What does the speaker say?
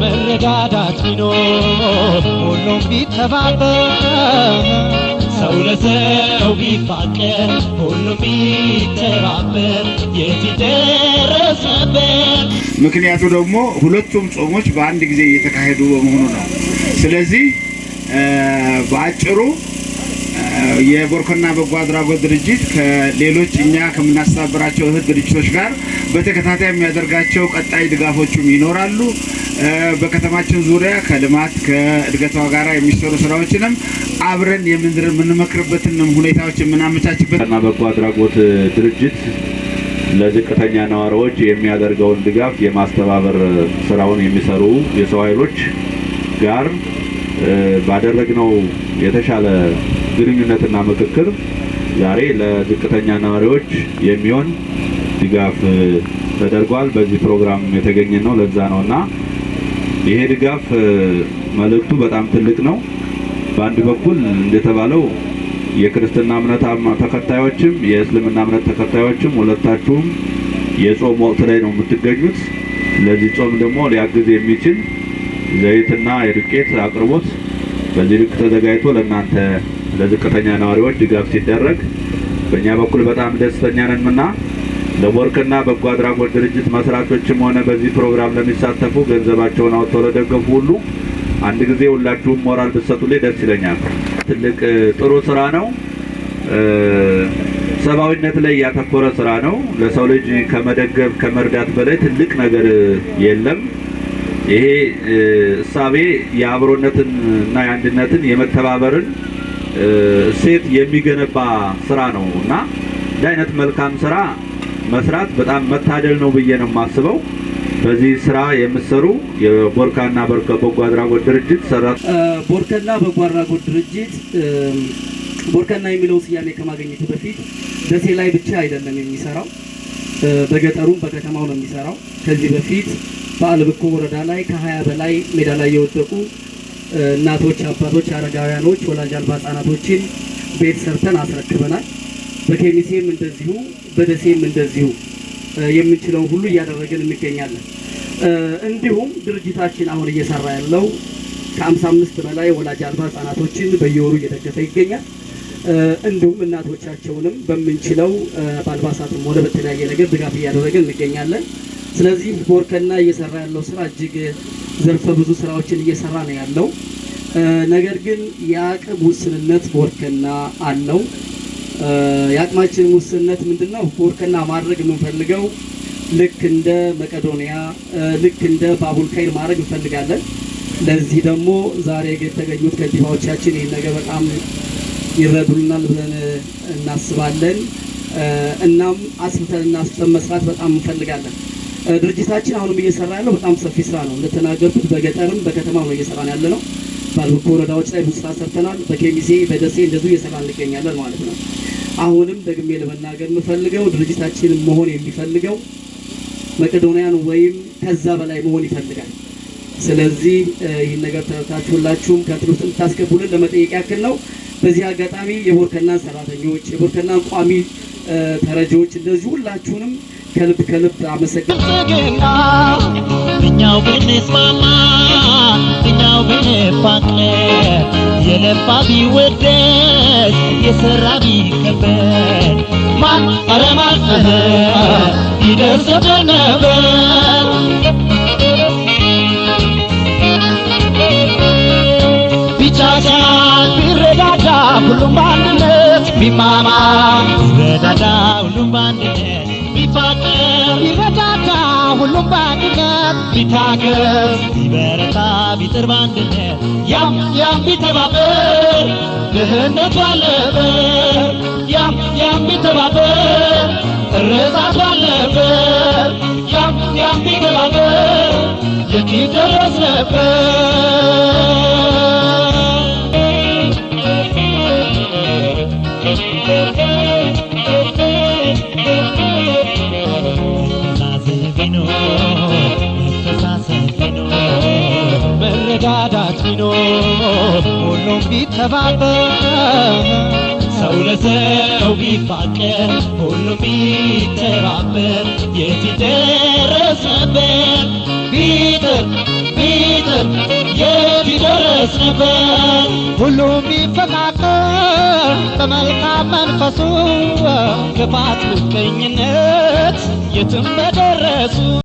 መረዳዳት ቢኖር ሁሉም ቢተባበር ሰው ለሰው ቢፋቀር ሁሉም ቢተባበር የት ይደረስ ነበር። ምክንያቱ ደግሞ ሁለቱም ጾሞች በአንድ ጊዜ እየተካሄዱ በመሆኑ ነው። ስለዚህ በአጭሩ የቦርከና በጎ አድራጎት ድርጅት ከሌሎች እኛ ከምናስተባብራቸው እህት ድርጅቶች ጋር በተከታታይ የሚያደርጋቸው ቀጣይ ድጋፎችም ይኖራሉ። በከተማችን ዙሪያ ከልማት ከእድገቷ ጋር የሚሰሩ ስራዎችንም አብረን የምንመክርበትን ሁኔታዎች የምናመቻችበትና በጎ አድራጎት ድርጅት ለዝቅተኛ ነዋሪዎች የሚያደርገውን ድጋፍ የማስተባበር ስራውን የሚሰሩ የሰው ኃይሎች ጋር ባደረግነው የተሻለ ግንኙነትና ምክክር ዛሬ ለዝቅተኛ ነዋሪዎች የሚሆን ድጋፍ ተደርጓል። በዚህ ፕሮግራም የተገኘ ነው ለዛ ነውና ይሄ ድጋፍ መልእክቱ በጣም ትልቅ ነው። በአንድ በኩል እንደተባለው የክርስትና እምነት ተከታዮችም የእስልምና እምነት ተከታዮችም ሁለታችሁም የጾም ወቅት ላይ ነው የምትገኙት። ለዚህ ጾም ደግሞ ሊያግዝ የሚችል ዘይትና የዱቄት አቅርቦት በዚህ ልክ ተዘጋጅቶ ለእናንተ ለዝቅተኛ ነዋሪዎች ድጋፍ ሲደረግ በእኛ በኩል በጣም ደስተኛ ነንና ለቦርከና በጎ አድራጎት ድርጅት መስራቾችም ሆነ በዚህ ፕሮግራም ለሚሳተፉ ገንዘባቸውን አውጥተው ለደገፉ ሁሉ አንድ ጊዜ ሁላችሁም ሞራል ብትሰጡልኝ ደስ ይለኛል። ትልቅ ጥሩ ስራ ነው። ሰብአዊነት ላይ ያተኮረ ስራ ነው። ለሰው ልጅ ከመደገፍ ከመርዳት በላይ ትልቅ ነገር የለም። ይሄ እሳቤ የአብሮነትን እና የአንድነትን የመተባበርን እሴት የሚገነባ ስራ ነውና እንዲህ አይነት መልካም ስራ መስራት በጣም መታደል ነው ብዬ ነው የማስበው። በዚህ ስራ የምትሰሩ የቦርከና በጎ አድራጎት ድርጅት ቦርከና በጎ አድራጎት ድርጅት ቦርከና የሚለው ስያሜ ከማግኘቱ በፊት ደሴ ላይ ብቻ አይደለም የሚሰራው፣ በገጠሩም በከተማው ነው የሚሰራው። ከዚህ በፊት በአልብኮ ወረዳ ላይ ከ20 በላይ ሜዳ ላይ የወደቁ እናቶች፣ አባቶች፣ አረጋውያኖች፣ ወላጅ አልባ ህጻናቶችን ቤት ሰርተን አስረክበናል። በኬሚሴም እንደዚሁ በደሴም እንደዚሁ የምንችለው ሁሉ እያደረግን እንገኛለን። እንዲሁም ድርጅታችን አሁን እየሰራ ያለው ከ55 በላይ ወላጅ አልባ ህጻናቶችን በየወሩ እየደገፈ ይገኛል። እንዲሁም እናቶቻቸውንም በምንችለው በአልባሳትም ሆነ በተለያየ ነገር ድጋፍ እያደረግን እንገኛለን። ስለዚህ ቦርከና እየሰራ ያለው ስራ እጅግ ዘርፈ ብዙ ስራዎችን እየሰራ ነው ያለው። ነገር ግን የአቅም ውስንነት ቦርከና አለው። የአቅማችን ውስንነት ምንድነው? ቦርከና ማድረግ የምንፈልገው ልክ እንደ መቄዶንያ ልክ እንደ ባቡልካይል ማድረግ እንፈልጋለን። ለዚህ ደግሞ ዛሬ የተገኙት ከንቲባዎቻችን ይህን ነገር በጣም ይረዱልናል ብለን እናስባለን። እናም አስብተንና አስፍተን መስራት በጣም እንፈልጋለን። ድርጅታችን አሁንም እየሰራ ያለው በጣም ሰፊ ስራ ነው። እንደተናገርኩት በገጠርም በከተማም ነው እየሰራን ያለነው። ባልብኮ ወረዳዎች ላይ ብዙ ስራ ሰርተናል። በኬሚሴ በደሴ እንደዚሁ እየሰራን እንገኛለን ማለት ነው። አሁንም ደግሜ ለመናገር የምፈልገው ድርጅታችን መሆን የሚፈልገው መቄዶንያን ወይም ከዛ በላይ መሆን ይፈልጋል። ስለዚህ ይህን ነገር ተረታችሁ ሁላችሁም ከእንትን ውስጥ እንድታስገቡልን ለመጠየቅ ያክል ነው። በዚህ አጋጣሚ የቦርከና ሰራተኞች፣ የቦርከና ቋሚ ተረጂዎች እንደዚህ ሁላችሁንም ከልብ አመሰግናለሁ። እኛው ብንስማማ እኛው ብንፋቀር የለፋ ቢወደስ የሰራ ቢከበር ማን አረማጽህ ይደርስብን ነበር። ቢቻቻል ቢረዳዳ ሁሉም በአንድነት ቢማማ ቢረዳዳ ሁሉም በአንድነት ቢፋቀር ቢረዳዳ ሁሉም በአንድነት ቢታገዝ ቢበረታ ቢጥር በአንድነት ያም ቢተባበር ድህነት ባለበት ያም ቢተባበር እርዛት ባለበት ያም ቢተባበር የት ይደረስ ነበር። መተሳሰብ ቢኖር መረዳዳት ቢኖር ሁሉም ቢተባበር ሰው ለሰው ቢፋቀር ሁሉም ቢተባበር የት ይደረስ ነበር ቢጥር የት ይደረስ ነበር ሁሉም ቢፈቃቀር በመልካም መንፈሱ ክፋት ምቀኝነት የትም በደረሱ